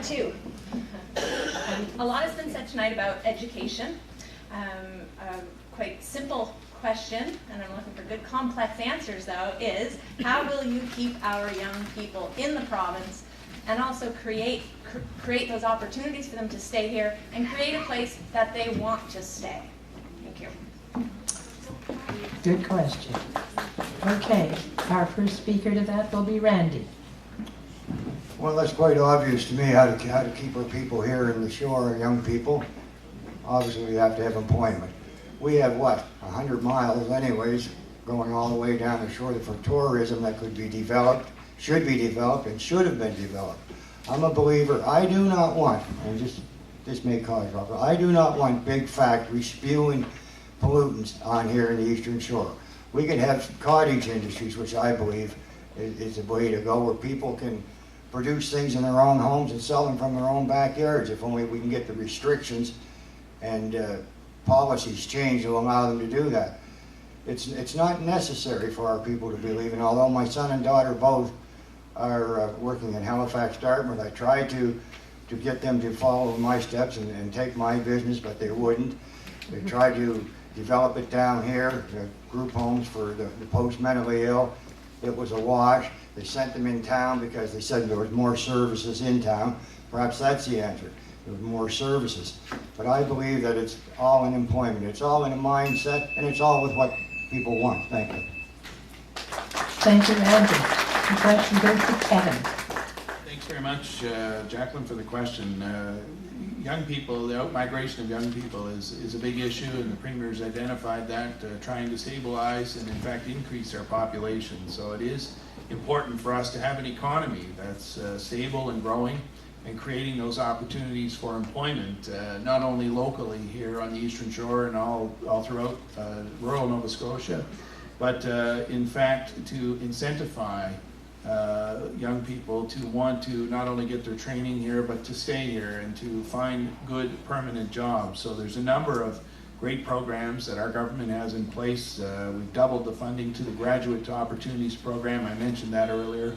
too. A lot has been said tonight about education. A quite simple question, and I'm looking for good complex answers though, is how will you keep our young people in the province and also create those opportunities for them to stay here and create a place that they want to stay? Thank you. Good question. Okay, our first speaker to that will be Randy. Well, that's quite obvious to me how to keep our people here in the shore, young people. Obviously, we have to have employment. We have, 100 miles anyways, going all the way down the shore for tourism that could be developed, should be developed, and should have been developed. I'm a believer. I do not want, and this may cause trouble, I do not want big factories spewing pollutants on here in the Eastern Shore. We can have cottage industries, which I believe is a way to go, where people can produce things in their own homes and sell them from their own backyards, if only we can get the restrictions and policies changed to allow them to do that. It's not necessary for our people to be leaving, although my son and daughter both are working in Halifax, Dartmouth. I tried to get them to follow my steps and take my business, but they wouldn't. They tried to develop it down here, group homes for the post-mentally ill. It was a wash. They sent them in town because they said there was more services in town. Perhaps that's the answer. There was more services. But I believe that it's all in employment. It's all in a mindset, and it's all with what people want. Thank you. Thank you, Randy. The question goes to Kevin. Thanks very much, Jacqueline, for the question. Young people, the out-migration of young people is a big issue, and the Premier's identified that, trying to stabilize and in fact increase our population. So it is important for us to have an economy that's stable and growing and creating those opportunities for employment, not only locally here on the Eastern Shore and all throughout rural Nova Scotia, but in fact to incentivize young people to want to not only get their training here, but to stay here and to find good permanent jobs. So there's a number of great programs that our government has in place. We've doubled the funding to the Graduate to Opportunities program. I mentioned that earlier.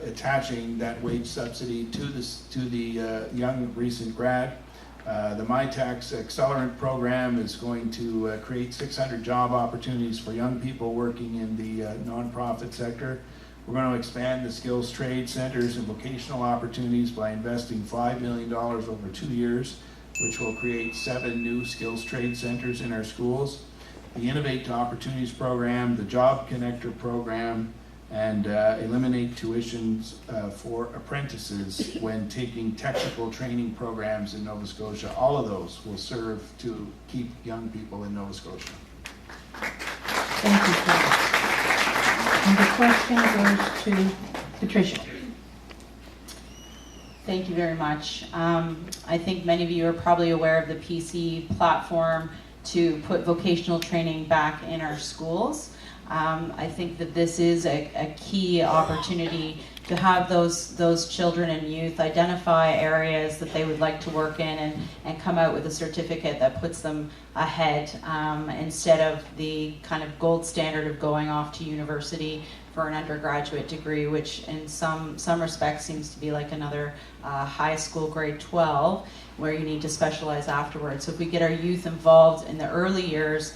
Attaching that wage subsidy to the young recent grad. The MyTax Accelerant program is going to create 600 job opportunities for young people working in the nonprofit sector. We're going to expand the skills trade centers and vocational opportunities by investing $5 million over 2 years, which will create 7 new skills trade centers in our schools. The Innovate to Opportunities program, the Job Connector program, and eliminate tuitions for apprentices when taking technical training programs in Nova Scotia. All of those will serve to keep young people in Nova Scotia. Thank you, Kevin. And the question goes to Patricia. Thank you very much. I think many of you are probably aware of the PC platform to put vocational training back in our schools. I think that this is a key opportunity to have those children and youth identify areas that they would like to work in and come out with a certificate that puts them ahead, instead of the kind of gold standard of going off to university for an undergraduate degree, which in some respects seems to be like another high school grade 12, where you need to specialize afterwards. So if we get our youth involved in the early years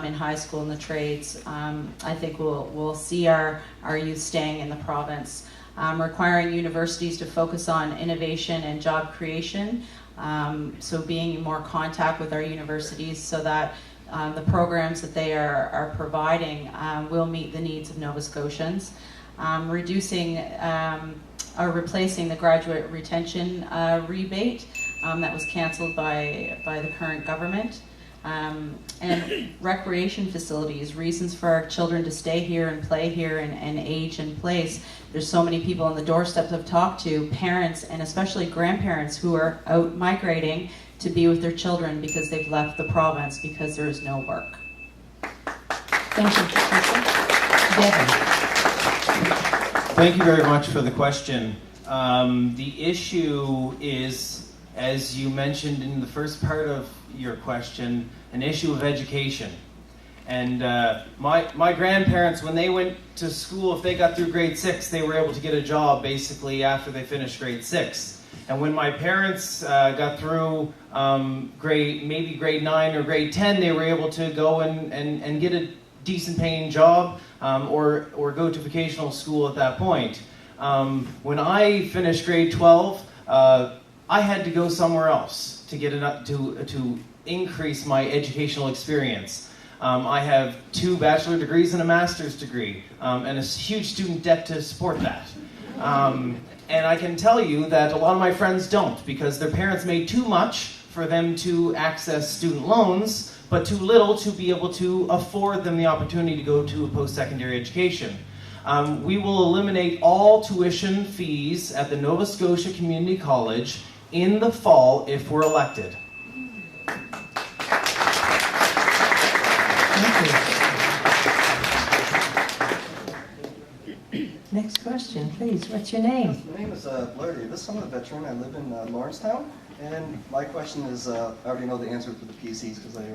in high school in the trades, I think we'll see our youth staying in the province. Requiring universities to focus on innovation and job creation, so being in more contact with our universities so that the programs that they are providing will meet the needs of Nova Scotians. Reducing or replacing the graduate retention rebate that was cancelled by the current government. And recreation facilities, reasons for our children to stay here and play here and age in place. There's so many people on the doorsteps I've talked to, parents and especially grandparents who are out migrating to be with their children because they've left the province because there is no work. Thank you, Patricia. Devin. Thank you very much for the question. The issue is, as you mentioned in the first part of your question, an issue of education. And my grandparents, when they went to school, if they got through grade 6, they were able to get a job basically after they finished grade 6. And when my parents got through grade 9 or grade 10, they were able to go and get a decent paying job or go to vocational school at that point. When I finished grade 12, I had to go somewhere else to get to increase my educational experience. I have 2 bachelor degrees and a master's degree, and a huge student debt to support that. And I can tell you that a lot of my friends don't, because their parents made too much for them to access student loans, but too little to be able to afford them the opportunity to go to a post-secondary education. We will eliminate all tuition fees at the Nova Scotia Community College in the fall if we're elected. Next question, please. What's your name? My name is Blair Davis. I'm a veteran. I live in Lawrencetown. And my question is, I already know the answer for the PCs because I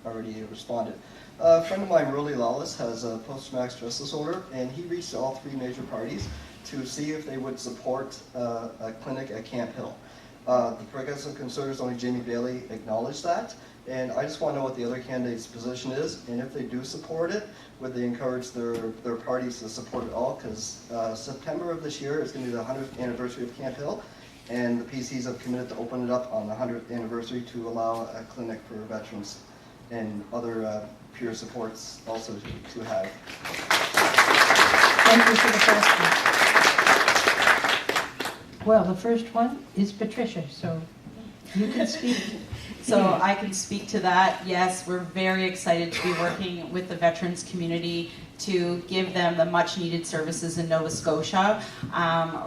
already responded. A friend of mine, Rolly Lawless, has a post-traumatic stress disorder, and he reached all 3 major parties to see if they would support a clinic at Camp Hill. The Progressive Conservatives, only Jamie Bailey, acknowledged that. And I just want to know what the other candidate's position is, and if they do support it, would they encourage their parties to support it all? Because September of this year is going to be the 100th anniversary of Camp Hill, and the PCs have committed to open it up on the 100th anniversary to allow a clinic for veterans and other peer supports also to have. Thank you for the question. Well, the first one is Patricia, so you can speak. So I can speak to that. Yes, we're very excited to be working with the veterans community to give them the much needed services in Nova Scotia.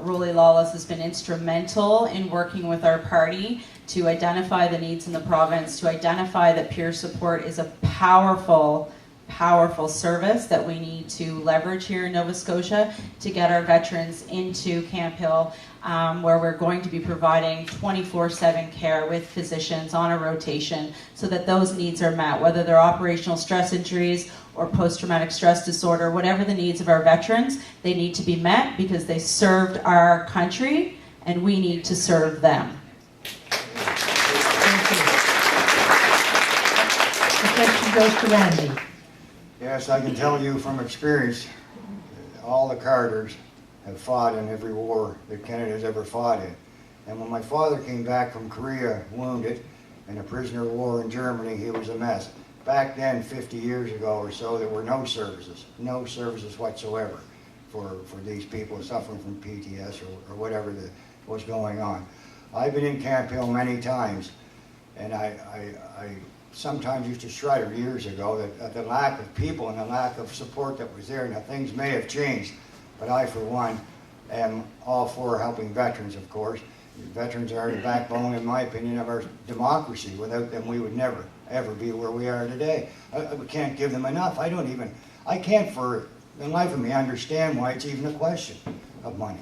Rolly Lawless has been instrumental in working with our party to identify the needs in the province, to identify that peer support is a powerful service that we need to leverage here in Nova Scotia to get our veterans into Camp Hill, where we're going to be providing 24/7 care with physicians on a rotation so that those needs are met, whether they're operational stress injuries or post-traumatic stress disorder, whatever the needs of our veterans, they need to be met because they served our country and we need to serve them. Thank you. The question goes to Randy. Yes, I can tell you from experience, all the Carters have fought in every war that Canada's ever fought in. And when my father came back from Korea wounded in a prisoner of war in Germany, he was a mess. Back then, 50 years ago or so, there were no services whatsoever for these people suffering from PTS or whatever was going on. I've been in Camp Hill many times, and I sometimes used to shudder years ago that the lack of people and the lack of support that was there. Now, things may have changed, but I, for one, am all for helping veterans, of course. Veterans are the backbone, in my opinion, of our democracy. Without them, we would never, ever be where we are today. We can't give them enough. I can't for the life of me understand why it's even a question of money.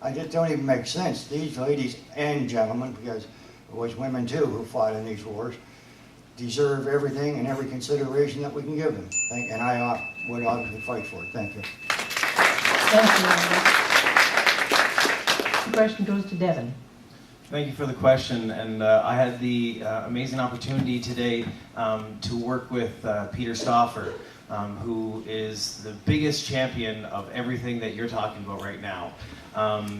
I just don't even make sense. These ladies and gentlemen, because it was women too who fought in these wars, deserve everything and every consideration that we can give them. And I would obviously fight for it. Thank you. Thank you, Randy. The question goes to Devin. Thank you for the question, and I had the amazing opportunity today to work with Peter Stauffer, who is the biggest champion of everything that you're talking about right now.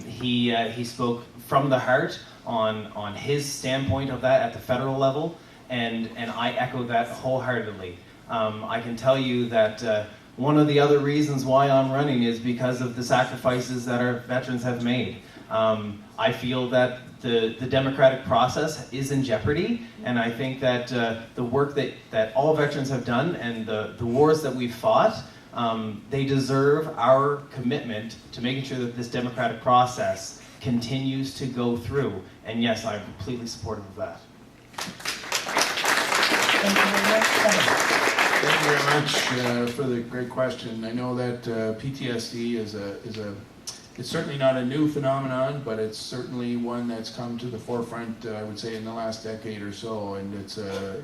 He spoke from the heart on his standpoint of that at the federal level, and I echo that wholeheartedly. I can tell you that one of the other reasons why I'm running is because of the sacrifices that our veterans have made. I feel that the democratic process is in jeopardy, and I think that the work that all veterans have done and the wars that we've fought, they deserve our commitment to making sure that this democratic process continues to go through. And yes, I'm completely supportive of that. Thank you very much, Devin. Thank you very much for the great question. I know that PTSD it's certainly not a new phenomenon, but it's certainly one that's come to the forefront, I would say, in the last decade or so, and it's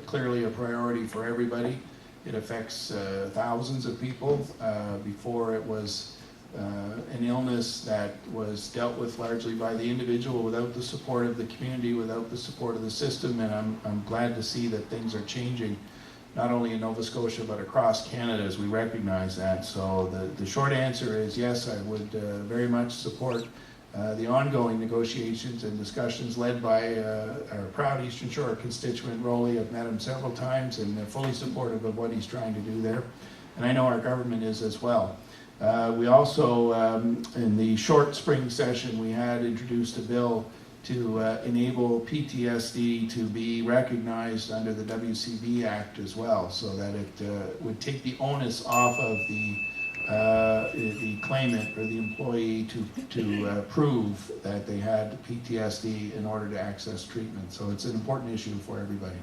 clearly a priority for everybody. It affects thousands of people. Before it was an illness that was dealt with largely by the individual without the support of the community, without the support of the system, and I'm glad to see that things are changing, not only in Nova Scotia but across Canada as we recognize that. So the short answer is yes, I would very much support the ongoing negotiations and discussions led by our proud Eastern Shore constituent, Rolly. I've met him several times and they're fully supportive of what he's trying to do there. And I know our government is as well. We also, in the short spring session, we had introduced a bill to enable PTSD to be recognized under the WCB Act as well, so that it would take the onus off of the claimant or the employee to prove that they had PTSD in order to access treatment. So it's an important issue for everybody.